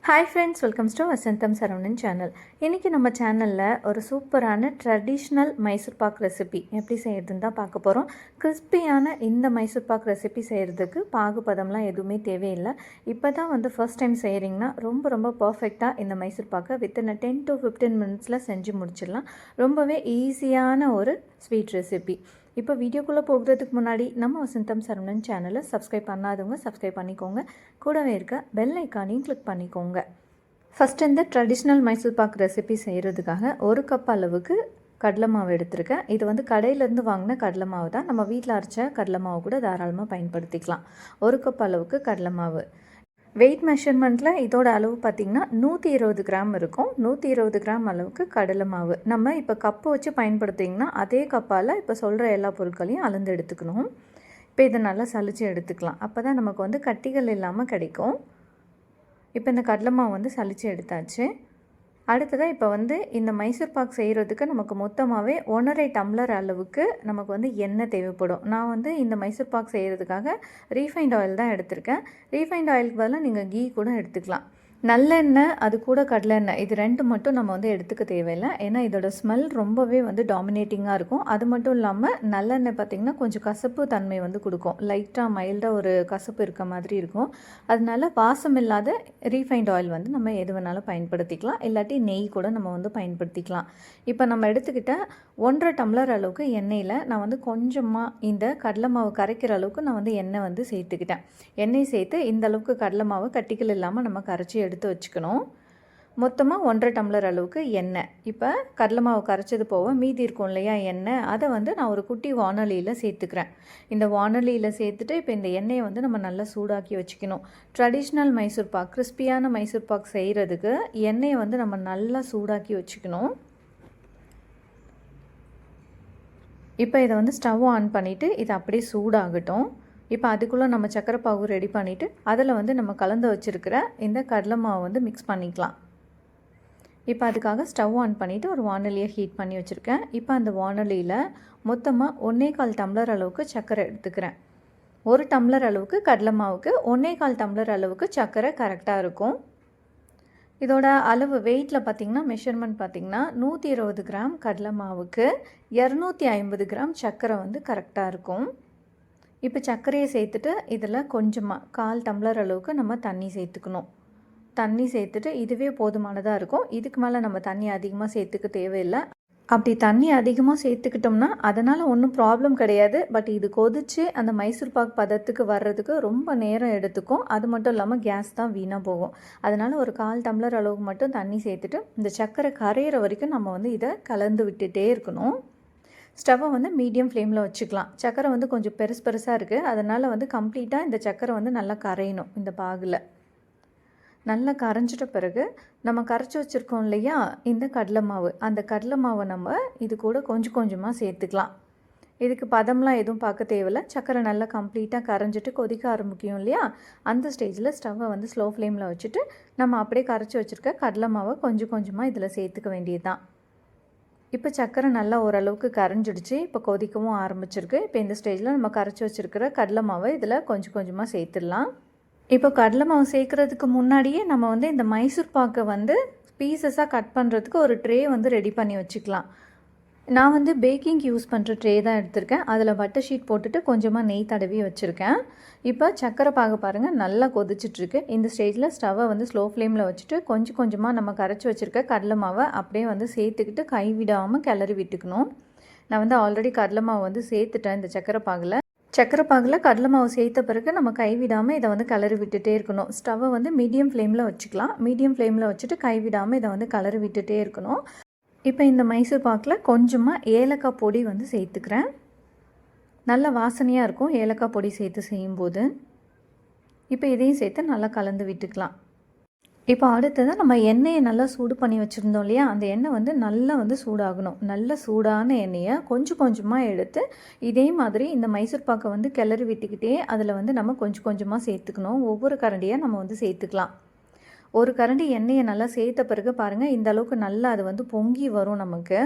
Hi friends, welcomes to Vasantham Saravanan channel. இன்றைக்கி நம்ம சேனலில் ஒரு சூப்பரான ட்ரெடிஷ்னல் மைசூர் பாக் ரெசிபி எப்படி செய்கிறதுன்னு தான் பார்க்க போகிறோம். கிறிஸ்பியான இந்த மைசூர் பாக் ரெசிபி செய்கிறதுக்கு பாகுபதம்லாம் எதுவுமே தேவையில்லை. இப்போ தான் ஃபர்ஸ்ட் டைம் செய்கிறீங்கன்னா ரொம்ப பர்ஃபெக்டாக இந்த மைசூர் பாக்கை வித்தின் 10 to 15 மினிட்ஸில் செஞ்சு முடிச்சிடலாம். ரொம்பவே ஈஸியான ஒரு ஸ்வீட் ரெசிபி. இப்போ வீடியோக்குள்ளே போகிறதுக்கு முன்னாடி நம்ம வசந்தம் சரவணன் சேனலை சப்ஸ்கிரைப் பண்ணாதவங்க சப்ஸ்கிரைப் பண்ணிக்கோங்க. கூடவே இருக்க பெல் ஐக்கானையும் கிளிக் பண்ணிக்கோங்க. ஃபஸ்ட்டு இந்த ட்ரெடிஷ்னல் மைசூர் பாக் ரெசிபி செய்கிறதுக்காக 1 கப் அளவுக்கு கடலை மாவு எடுத்திருக்கேன். இது கடையிலேருந்து வாங்கின கடலை மாவு தான். நம்ம வீட்டில் அரைச்ச கடலை மாவு கூட தாராளமாக பயன்படுத்திக்கலாம். 1 கப் அளவுக்கு கடலை மாவு. வெயிட் மெஷர்மெண்ட்டில் இதோட அளவு பார்த்திங்கன்னா 120 கிராம் இருக்கும். 120 கிராம் அளவுக்கு கடலை மாவு. நம்ம இப்போ கப்பு வச்சு பயன்படுத்திங்கன்னா அதே கப்பால் இப்போ சொல்கிற எல்லா பொருட்களையும் அளந்து எடுத்துக்கணும். இப்போ இதை நல்லா சலிச்சு எடுத்துக்கலாம். அப்போ தான் நமக்கு கட்டிகள் இல்லாமல் கிடைக்கும். இப்போ இந்த கடலை மாவு சலிச்சு எடுத்தாச்சு. அடுத்ததாக இப்போ இந்த மைசூர் பாக் செய்கிறதுக்கு நமக்கு மொத்தமாகவே 1.5 டம்ளர் அளவுக்கு நமக்கு எண்ணெய் தேவைப்படும். நான் இந்த மைசூர் பாக் செய்கிறதுக்காக ரீஃபைண்ட் ஆயில் தான் எடுத்திருக்கேன். ரீஃபைண்ட் ஆயிலுக்கு பதிலாக நீங்கள் கீ கூட எடுத்துக்கலாம். நல்லெண்ணெய் அது கூட கடலெண்ணெய் இது 2 மட்டும் நம்ம எடுத்துக்க தேவையில்லை. ஏன்னா இதோட ஸ்மெல் ரொம்பவே டாமினேட்டிங்காக இருக்கும். அது மட்டும் இல்லாமல் நல்லெண்ணெய் பார்த்திங்கன்னா கொஞ்சம் கசப்பு தன்மை கொடுக்கும். லைட்டாக மைல்டாக ஒரு கசப்பு இருக்க மாதிரி இருக்கும். அதனால வாசம் இல்லாத ரீஃபைண்ட் ஆயில் நம்ம எது வேணாலும் பயன்படுத்திக்கலாம். இல்லாட்டி நெய் கூட நம்ம பயன்படுத்திக்கலாம். இப்போ நம்ம எடுத்துக்கிட்ட 1.5 டம்ளர் அளவுக்கு எண்ணெயில் நான் கொஞ்சமாக இந்த கடலை மாவு கரைக்கிற அளவுக்கு நான் எண்ணெய் சேர்த்துக்கிட்டேன். எண்ணெய் சேர்த்து இந்த அளவுக்கு கடலை மாவு கட்டிகள் இல்லாமல் நம்ம கரைச்சி எடுத்து வச்சுக்கணும். மொத்தமாக 1.5 டம்ளர் அளவுக்கு எண்ணெய். இப்போ கடலை மாவு கரைச்சது போக மீதி இருக்கும் இல்லையா எண்ணெய், அதை நான் ஒரு குட்டி வானொலியில் சேர்த்துக்கிறேன். இந்த வானொலியில் சேர்த்துட்டு இப்போ இந்த எண்ணெயை நம்ம நல்லா சூடாக்கி வச்சுக்கணும். ட்ரெடிஷ்னல் மைசூர் பாக், கிறிஸ்பியான மைசூர் பாக் செய்கிறதுக்கு எண்ணெயை நம்ம நல்லா சூடாக்கி வச்சுக்கணும். இப்போ இதை ஸ்டவ் ஆன் பண்ணிவிட்டு இதை அப்படியே சூடாகட்டும். இப்போ அதுக்குள்ளே நம்ம சக்கரை பாகு ரெடி பண்ணிவிட்டு அதில் நம்ம கலந்து வச்சுருக்கிற இந்த கடலை மாவு மிக்ஸ் பண்ணிக்கலாம். இப்போ அதுக்காக ஸ்டவ் ஆன் பண்ணிவிட்டு ஒரு வானொலியை ஹீட் பண்ணி வச்சுருக்கேன். இப்போ அந்த வானொலியில் மொத்தமாக 1.25 டம்ளர் அளவுக்கு சர்க்கரை எடுத்துக்கிறேன். 1 டம்ளர் அளவுக்கு கடலை மாவுக்கு 1.25 டம்ளர் அளவுக்கு சர்க்கரை கரெக்டாக இருக்கும். இதோட அளவு வெயிட்டில் பார்த்திங்கன்னா மெஷர்மெண்ட் பார்த்திங்கன்னா 120 கிராம் கடலை மாவுக்கு 250 கிராம் சர்க்கரை கரெக்டாக இருக்கும். இப்போ சர்க்கரையை சேர்த்துட்டு இதில் கொஞ்சமாக 1/4 டம்ளர் அளவுக்கு நம்ம தண்ணி சேர்த்துக்கணும். தண்ணி சேர்த்துட்டு இதுவே போதுமானதாக இருக்கும். இதுக்கு மேலே நம்ம தண்ணி அதிகமாக சேர்த்துக்க தேவையில்லை. அப்படி தண்ணி அதிகமாக சேர்த்துக்கிட்டோம்னா அதனால் ஒன்றும் ப்ராப்ளம் கிடையாது. பட் இது கொதித்து அந்த மைசூர் பாக் பதத்துக்கு வர்றதுக்கு ரொம்ப நேரம் எடுத்துக்கும். அது மட்டும் இல்லாமல் கேஸ் தான் வீணாக போகும். அதனால் ஒரு 1/4 டம்ளர் அளவுக்கு மட்டும் தண்ணி சேர்த்துட்டு இந்த சர்க்கரை கரையிற வரைக்கும் நம்ம இதை கலந்து விட்டுட்டே இருக்கணும். ஸ்டவ்வை மீடியம் ஃப்ளேமில் வச்சுக்கலாம். சர்க்கரை கொஞ்சம் பெருசாக இருக்குது. அதனால் கம்ப்ளீட்டாக இந்த சர்க்கரை நல்லா கரையணும். இந்த பாகில் நல்லா கரைஞ்சிட்ட பிறகு நம்ம கரைச்சி வச்சுருக்கோம் இல்லையா இந்த கடலை மாவு, அந்த கடலை மாவை நம்ம இது கூட கொஞ்சமாக சேர்த்துக்கலாம். இதுக்கு பதம்லாம் எதுவும் பார்க்க தேவையில்லை. சர்க்கரை நல்லா கம்ப்ளீட்டாக கரைஞ்சிட்டு கொதிக்க ஆரம்பிக்கும் இல்லையா, அந்த ஸ்டேஜில் ஸ்டவ்வை ஸ்லோ ஃப்ளேமில் வச்சுட்டு நம்ம அப்படியே கரைச்சி வச்சுருக்க கடலை மாவை கொஞ்சமாக இதில் சேர்த்துக்க வேண்டியது தான். இப்போ சர்க்கரை நல்லா ஓரளவுக்கு கரைஞ்சிடுச்சு. இப்போ கொதிக்கவும் ஆரம்பிச்சிருக்கு. இப்போ இந்த ஸ்டேஜில் நம்ம கரைச்சி வச்சுருக்கிற கடலை மாவை இதில் கொஞ்சமாக சேர்த்துடலாம். இப்போ கடலை மாவு சேர்க்குறதுக்கு முன்னாடியே நம்ம இந்த மைசூர் பாக்கை பீசஸாக கட் பண்ணுறதுக்கு ஒரு ட்ரே ரெடி பண்ணி வச்சுக்கலாம். நான் பேக்கிங்க்கு யூஸ் பண்ணுற ட்ரே தான் எடுத்திருக்கேன். அதில் பட்டர் ஷீட் போட்டுட்டு கொஞ்சமாக நெய் தடவி வச்சுருக்கேன். இப்போ சக்கரை பாகு பாருங்கள் நல்லா கொதிச்சிட்ருக்கு. இந்த ஸ்டேஜில் ஸ்டவ்வை ஸ்லோ ஃப்ளேமில் வச்சுட்டு கொஞ்சமாக நம்ம கரைச்சி வச்சுருக்க கடலை மாவை அப்படியே சேர்த்துக்கிட்டு கைவிடாமல் கிளறி விட்டுக்கணும். நான் ஆல்ரெடி கடலை மாவு சேர்த்துட்டேன். இந்த சக்கரை பாகில் கடலை மாவு சேர்த்த பிறகு நம்ம கைவிடாமல் இதை கிளறி விட்டுட்டே இருக்கணும். ஸ்டவ்வை மீடியம் ஃப்ளேமில் வச்சுக்கலாம். மீடியம் ஃப்ளேமில் வச்சுட்டு கைவிடாமல் இதை கிளறி விட்டுட்டே இருக்கணும். இப்போ இந்த மைசூர் பாக்கில் கொஞ்சமாக ஏலக்காய் பொடி சேர்த்துக்கிறேன். நல்ல வாசனையாக இருக்கும் ஏலக்காய் பொடி சேர்த்து செய்யும்போது. இப்போ இதையும் சேர்த்து நல்லா கலந்து விட்டுக்கலாம். இப்போ அடுத்ததாக நம்ம எண்ணெயை நல்லா சூடு பண்ணி வச்சுருந்தோம் இல்லையா, அந்த எண்ணெய் நல்லா சூடாகணும். நல்ல சூடான எண்ணெயை கொஞ்சமாக எடுத்து இதே மாதிரி இந்த மைசூர் பாக்கை கிளறி விட்டுக்கிட்டே அதில் நம்ம கொஞ்சமாக சேர்த்துக்கணும். ஒவ்வொரு கரண்டியாக நம்ம சேர்த்துக்கலாம். ஒரு கரண்டி எண்ணெயை நல்லா சேர்த்த பிறகு பாருங்கள் இந்த அளவுக்கு நல்லா அது பொங்கி வரும். நமக்கு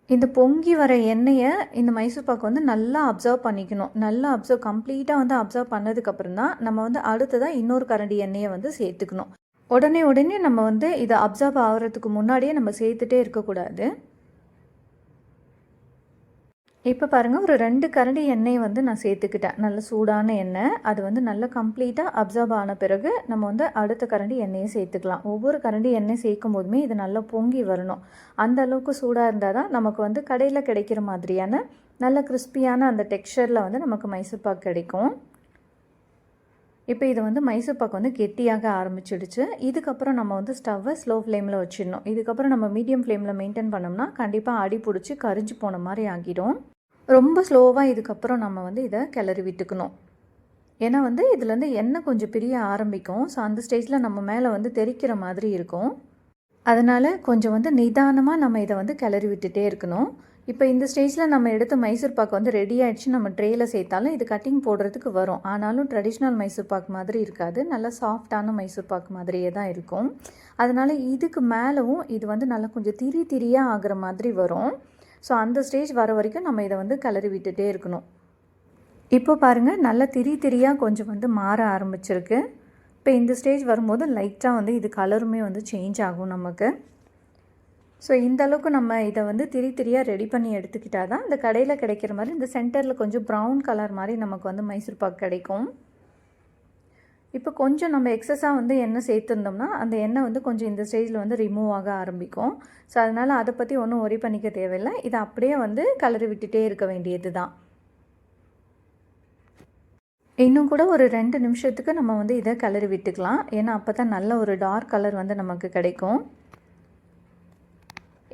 இந்த பொங்கி வர எண்ணெயை இந்த மைசூர் பாக்கு நல்லா அப்சர்வ் பண்ணிக்கணும். நல்லா கம்ப்ளீட்டாக அப்சர்வ் பண்ணதுக்கப்புறம் தான் நம்ம அடுத்ததாக இன்னொரு கரண்டி எண்ணெயை சேர்த்துக்கணும். உடனே நம்ம வந்து இதை அப்சர்வ் ஆகிறதுக்கு முன்னாடியே நம்ம சேர்த்துட்டே இருக்கக்கூடாது. இப்போ பாருங்கள், ஒரு 2 கரண்டி எண்ணெய் வந்து நான் சேர்த்துக்கிட்டேன். நல்ல சூடான எண்ணெய். அது வந்து நல்லா கம்ப்ளீட்டாக அப்சர்வ் ஆன பிறகு நம்ம வந்து அடுத்த கரண்டி எண்ணெயை சேர்த்துக்கலாம். ஒவ்வொரு கரண்டி எண்ணெய் சேர்க்கும் போதுமே இது நல்லா பொங்கி வரணும். அந்த அளவுக்கு சூடாக இருந்தால் தான் நமக்கு வந்து கடையில் கிடைக்கிற மாதிரியான நல்ல கிறிஸ்பியான அந்த டெக்ஸ்சரில் வந்து நமக்கு மைசூர் பாக் கிடைக்கும். இப்போ இது வந்து மைசூர் பாக் வந்து கெட்டியாக ஆரம்பிச்சிடுச்சு. இதுக்கப்புறம் நம்ம வந்து ஸ்டவ்வை ஸ்லோ ஃப்ளேமில் வச்சிடணும். இதுக்கப்புறம் நம்ம மீடியம் ஃப்ளேமில் மெயின்டைன் பண்ணோம்னா கண்டிப்பாக அடி பிடிச்சி கரிஞ்சு போன மாதிரி ஆகிடும். ரொம்ப ஸ்லோவாக இதுக்கப்புறம் நம்ம வந்து இதை கிளறி விட்டுக்கணும். ஏன்னா வந்து இதுலேருந்து எண்ணெய் கொஞ்சம் பிரிய ஆரம்பிக்கும். ஸோ அந்த ஸ்டேஜில் நம்ம மேலே வந்து தெறிக்கிற மாதிரி இருக்கும். அதனால் கொஞ்சம் வந்து நிதானமாக நம்ம இதை வந்து கிளறி விட்டுட்டே இருக்கணும். இப்போ இந்த ஸ்டேஜில் நம்ம எடுத்த மைசூர் பாக் வந்து ரெடி ஆகிடுச்சு. நம்ம ட்ரேயில் சேர்த்தாலும் இது கட்டிங் போடுறதுக்கு வரும். ஆனாலும் ட்ரெடிஷ்னல் மைசூர் பாக் மாதிரி இருக்காது. நல்லா சாஃப்டான மைசூர் பாக் மாதிரியே தான் இருக்கும். அதனால் இதுக்கு மேலவும் இது வந்து நல்லா கொஞ்சம் திரியாக ஆகிற மாதிரி வரும். ஸோ அந்த ஸ்டேஜ் வர வரைக்கும் நம்ம இதை வந்து கிளறி விட்டுட்டே இருக்கணும். இப்போ பாருங்கள், நல்லா திரியாக கொஞ்சம் வந்து மாற ஆரம்பிச்சிருக்கு. இப்போ இந்த ஸ்டேஜ் வரும்போது லைட்டாக வந்து இது கலருமே வந்து சேஞ்ச் ஆகும் நமக்கு. ஸோ இந்த அளவுக்கு நம்ம இதை வந்து திரியாக ரெடி பண்ணி எடுத்துக்கிட்டால் தான் இந்த கடையில் கிடைக்கிற மாதிரி இந்த சென்டரில் கொஞ்சம் ப்ரௌன் கலர் மாதிரி நமக்கு வந்து மைசூர் பாக் கிடைக்கும். இப்போ கொஞ்சம் நம்ம எக்ஸஸாக வந்து எண்ணெய் சேர்த்துருந்தோம்னா அந்த எண்ணெய் வந்து கொஞ்சம் இந்த ஸ்டேஜில் வந்து ரிமூவ் ஆக ஆரம்பிக்கும். ஸோ அதனால் அதை பற்றி ஒன்றும் ஒரி பண்ணிக்க தேவையில்லை. இதை அப்படியே வந்து கலரி விட்டுட்டே இருக்க வேண்டியது தான். இன்னும் கூட ஒரு 2 நிமிஷத்துக்கு நம்ம வந்து இதை கலரி விட்டுக்கலாம். ஏன்னா அப்போ தான் நல்ல ஒரு டார்க் கலர் வந்து நமக்கு கிடைக்கும்.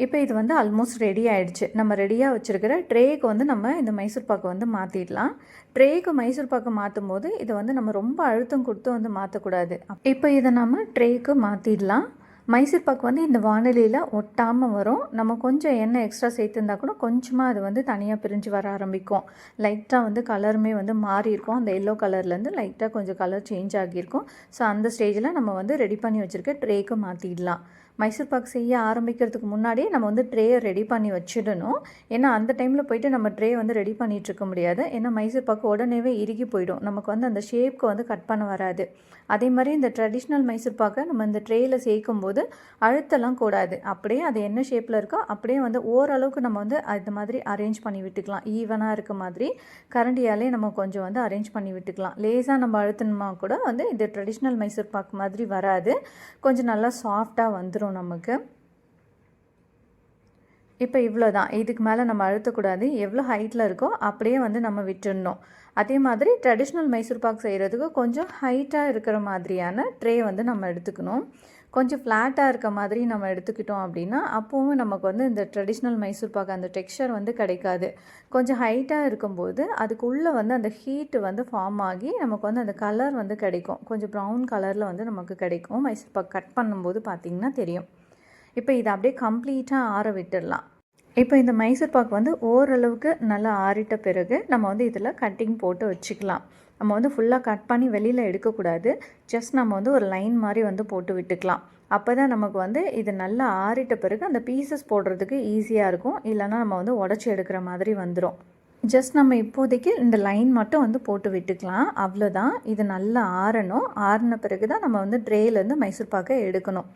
இப்போ இது வந்து ஆல்மோஸ்ட் ரெடி ஆகிடுச்சு. நம்ம ரெடியாக வச்சுருக்கிற ட்ரேக்கு வந்து நம்ம இந்த மைசூர் பாக்கை வந்து மாற்றிடலாம். ட்ரேக்கு மைசூர் பாக்கை மாற்றும் போது இதை வந்து நம்ம ரொம்ப அழுத்தம் கொடுத்து வந்து மாற்றக்கூடாது. இப்போ இதை நம்ம ட்ரேக்கு மாற்றிடலாம். மைசூர் பாக் வந்து இந்த வானிலையில் ஒட்டாமல் வரும். நம்ம கொஞ்சம் எண்ணெய் எக்ஸ்ட்ரா சேர்த்துருந்தா கூட கொஞ்சமாக அது வந்து தனியாக பிரிஞ்சு வர ஆரம்பிக்கும். லைட்டாக வந்து கலருமே வந்து மாறி இருக்கும். அந்த எல்லோ கலர்லேருந்து லைட்டாக கொஞ்சம் கலர் சேஞ்ச் ஆகியிருக்கும். ஸோ அந்த ஸ்டேஜில் நம்ம வந்து ரெடி பண்ணி வச்சுருக்க ட்ரேக்கு மாற்றிடலாம். மைசூர் பாக் செய்ய ஆரம்பிக்கிறதுக்கு முன்னாடியே நம்ம வந்து ட்ரேயை ரெடி பண்ணி வச்சிடணும். ஏன்னா அந்த டைமில் போய்ட்டு நம்ம ட்ரே வந்து ரெடி பண்ணிகிட்ருக்க முடியாது. ஏன்னா மைசூர் பாக் உடனேவே இறுகி போயிடும். நமக்கு வந்து அந்த ஷேப்க்கு வந்து கட் பண்ண வராது. அதே மாதிரி இந்த ட்ரெடிஷ்னல் மைசூர் பாக்கை நம்ம இந்த ட்ரேயில் சேர்க்கும்போது அழுத்தலாம் கூடாது. அப்படியே அது என்ன ஷேப்பில் இருக்கோ அப்படியே வந்து ஓரளவுக்கு நம்ம வந்து அது மாதிரி அரேஞ்ச் பண்ணி விட்டுக்கலாம். ஈவனாக இருக்க மாதிரி கரண்டியாலே நம்ம கொஞ்சம் வந்து அரேஞ்ச் பண்ணி விட்டுக்கலாம். லேசாக நம்ம அழுத்தணுமா கூட வந்து இந்த ட்ரெடிஷ்னல் மைசூர் பாக் மாதிரி வராது. கொஞ்சம் நல்லா சாஃப்டாக வந்துடும் நமக்கு. இப்போ இவ்வளோ தான். இதுக்கு மேலே நம்ம அழுத்தக்கூடாது. எவ்வளோ ஹைட்டில் இருக்கோ அப்படியே வந்து நம்ம விட்டுடணும். அதே மாதிரி ட்ரெடிஷ்னல் மைசூர் பாக் செய்கிறதுக்கு கொஞ்சம் ஹைட்டாக இருக்கிற மாதிரியான ட்ரே வந்து நம்ம எடுத்துக்கணும். கொஞ்சம் ஃப்ளாட்டாக இருக்க மாதிரி நம்ம எடுத்துக்கிட்டோம் அப்படின்னா அப்போவும் நமக்கு வந்து இந்த ட்ரெடிஷ்னல் மைசூர் பாக் அந்த டெக்ஸ்சர் வந்து கிடைக்காது. கொஞ்சம் ஹைட்டாக இருக்கும்போது அதுக்குள்ளே வந்து அந்த ஹீட்டு வந்து ஃபார்ம் ஆகி நமக்கு வந்து அந்த கலர் வந்து கிடைக்கும். கொஞ்சம் ப்ரௌன் கலரில் வந்து நமக்கு கிடைக்கும். மைசூர் பாக் கட் பண்ணும்போது பார்த்திங்கன்னா தெரியும். இப்போ இதை அப்படியே கம்ப்ளீட்டாக ஆற விட்டுடலாம். இப்போ இந்த மைசூர் பாக் வந்து ஓரளவுக்கு நல்லா ஆறிட்ட பிறகு நம்ம வந்து இதில் கட்டிங் போட்டு வச்சுக்கலாம். நம்ம வந்து ஃபுல்லாக கட் பண்ணி வெளியில் எடுக்கக்கூடாது. ஜஸ்ட் நம்ம வந்து ஒரு லைன் மாதிரி வந்து போட்டு விட்டுக்கலாம். அப்போ தான் நமக்கு வந்து இது நல்லா ஆறிட்ட பிறகு அந்த பீசஸ் போடுறதுக்கு ஈஸியாக இருக்கும். இல்லைனா நம்ம வந்து உடச்சி எடுக்கிற மாதிரி வந்துடும். ஜஸ்ட் நம்ம இப்போதைக்கு இந்த லைன் மட்டும் வந்து போட்டு விட்டுக்கலாம். அவ்வளோதான். இது நல்லா ஆறணும். ஆறின பிறகு தான் நம்ம வந்து ட்ரேலேருந்து மைசூர் பாக்கை எடுக்கணும்.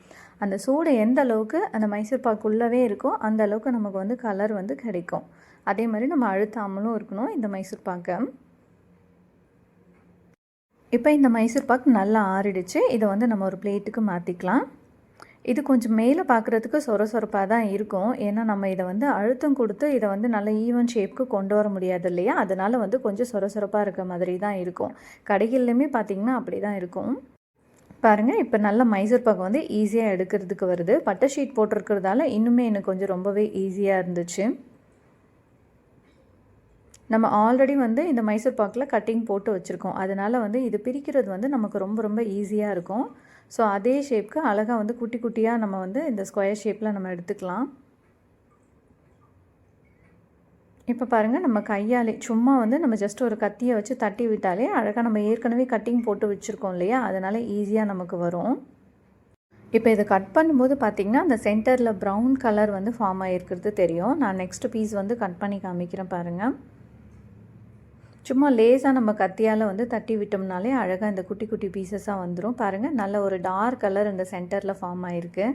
அந்த சூடு எந்த அளவுக்கு அந்த மைசூர் பாக்குள்ளவே இருக்கோ அந்த அளவுக்கு நமக்கு வந்து கலர் வந்து கிடைக்கும். அதே மாதிரி நம்ம அழுத்தாமலும் இருக்கணும் இந்த மைசூர் பாக்கை. இப்போ இந்த மைசூர் பாக் நல்லா ஆறிடுச்சு. இதை வந்து நம்ம ஒரு பிளேட்டுக்கு மாற்றிக்கலாம். இது கொஞ்சம் மேலே பார்க்குறதுக்கு சொரப்பாக தான் இருக்கும். ஏன்னா நம்ம இதை வந்து அழுத்தம் கொடுத்து இதை வந்து நல்ல ஈவன் ஷேப்புக்கு கொண்டு வர முடியாது இல்லையா? அதனால் வந்து கொஞ்சம் சொரப்பாக இருக்க மாதிரி தான் இருக்கும். கடைகள்லையுமே பார்த்திங்கன்னா அப்படி தான் இருக்கும். பாருங்கள், இப்போ நல்ல மைசூர் பாக் வந்து ஈஸியாக எடுக்கிறதுக்கு வருது. பட்டை ஷீட் போட்டிருக்கிறதால இன்னுமே எனக்கு கொஞ்சம் ரொம்பவே ஈஸியாக இருந்துச்சு. நம்ம ஆல்ரெடி வந்து இந்த மைசூர் பாக்கில் கட்டிங் போட்டு வச்சுருக்கோம். அதனால் வந்து இது பிரிக்கிறது வந்து நமக்கு ரொம்ப ஈஸியாக இருக்கும். ஸோ அதே ஷேப்க்கு அழகாக வந்து குட்டி குட்டியாக நம்ம வந்து இந்த ஸ்கொயர் ஷேப்பில் நம்ம எடுத்துக்கலாம். இப்போ பாருங்கள், நம்ம கையாலே சும்மா வந்து நம்ம ஜஸ்ட் ஒரு கத்தியை வச்சு தட்டி விட்டாலே அழகாக நம்ம ஏற்கனவே கட்டிங் போட்டு வச்சுருக்கோம் இல்லையா? அதனால் ஈஸியாக நமக்கு வரும். இப்போ இதை கட் பண்ணும்போது பார்த்திங்கன்னா அந்த சென்டரில் ப்ரௌன் கலர் வந்து ஃபார்ம் ஆகிருக்கிறது தெரியும். நான் நெக்ஸ்ட் பீஸ் வந்து கட் பண்ணி காமிக்கிறேன் பாருங்கள். சும்மா லேசாக நம்ம கத்தியால் வந்து தட்டி விட்டோம்னாலே அழகாக இந்த குட்டி குட்டி பீசஸாக வந்துடும். பாருங்கள், நல்ல ஒரு டார்க் கலர் இந்த சென்டரில் ஃபார்ம் ஆகிருக்கு.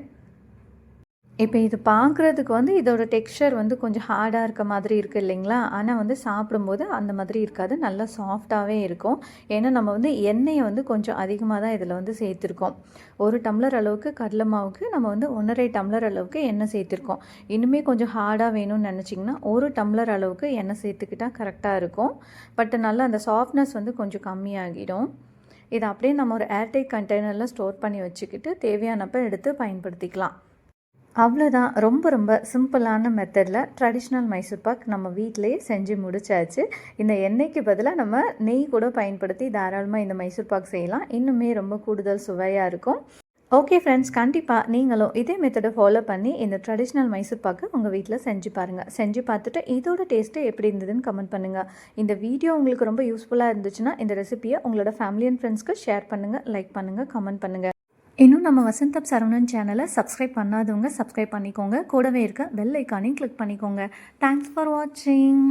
இப்போ இது பார்க்குறதுக்கு வந்து இதோட டெக்ஸ்சர் வந்து கொஞ்சம் ஹார்டாக இருக்க மாதிரி இருக்குது இல்லைங்களா? ஆனால் வந்து சாப்பிடும்போது அந்த மாதிரி இருக்காது, நல்லா சாஃப்டாகவே இருக்கும். ஏன்னா நம்ம வந்து எண்ணெயை வந்து கொஞ்சம் அதிகமாக தான் இதில் வந்து சேர்த்துருக்கோம். 1 டம்ளர் அளவுக்கு கடலை மாவுக்கு நம்ம வந்து 1½ டம்ளர் அளவுக்கு எண்ணெய் சேர்த்துருக்கோம். இன்னுமே கொஞ்சம் ஹார்டாக வேணும்னு நினச்சிங்கன்னா 1 டம்ளர் அளவுக்கு எண்ணெய் சேர்த்துக்கிட்டால் கரெக்டாக இருக்கும். பட் நல்லா அந்த சாஃப்ட்னஸ் வந்து கொஞ்சம் கம்மியாகிடும். இதை அப்படியே நம்ம ஒரு ஏர்டைட் கண்டெய்னரில் ஸ்டோர் பண்ணி வச்சுக்கிட்டு தேவையானப்போ எடுத்து பயன்படுத்திக்கலாம். அவ்வளோதான். ரொம்ப ரொம்ப சிம்பிளான மெத்தடில் ட்ரெடிஷ்னல் மைசூர் பாக் நம்ம வீட்டிலேயே செஞ்சு முடிச்சாச்சு. இந்த எண்ணெய்க்கு பதிலாக நம்ம நெய் கூட பயன்படுத்தி தாராளமாக இந்த மைசூர் பாக் செய்யலாம். இன்னுமே ரொம்ப கூடுதல் சுவையாக இருக்கும். ஓகே ஃப்ரெண்ட்ஸ், கண்டிப்பாக நீங்களும் இதே மெத்தடை ஃபாலோ பண்ணி இந்த ட்ரெடிஷ்னல் மைசூர் பாக்கு உங்கள் வீட்டில் செஞ்சு பாருங்கள். செஞ்சு பார்த்துட்டு இதோட டேஸ்ட்டு எப்படி இருந்ததுன்னு கமெண்ட் பண்ணுங்கள். இந்த வீடியோ உங்களுக்கு ரொம்ப யூஸ்ஃபுல்லாக இருந்துச்சுன்னா இந்த ரெசிபியை உங்களோட ஃபேமிலி அண்ட் ஃப்ரெண்ட்ஸ்க்கு ஷேர் பண்ணுங்கள், லைக் பண்ணுங்கள், கமெண்ட் பண்ணுங்கள். இன்னும் நம்ம வசந்தம் சரவணன் சேனலை சப்ஸ்கிரைப் பண்ணாதவங்க சப்ஸ்கிரைப் பண்ணிக்கோங்க. கூடவே இருக்க பெல் ஐக்கானையும் கிளிக் பண்ணிக்கோங்க. தேங்க்ஸ் ஃபார் வாட்சிங்.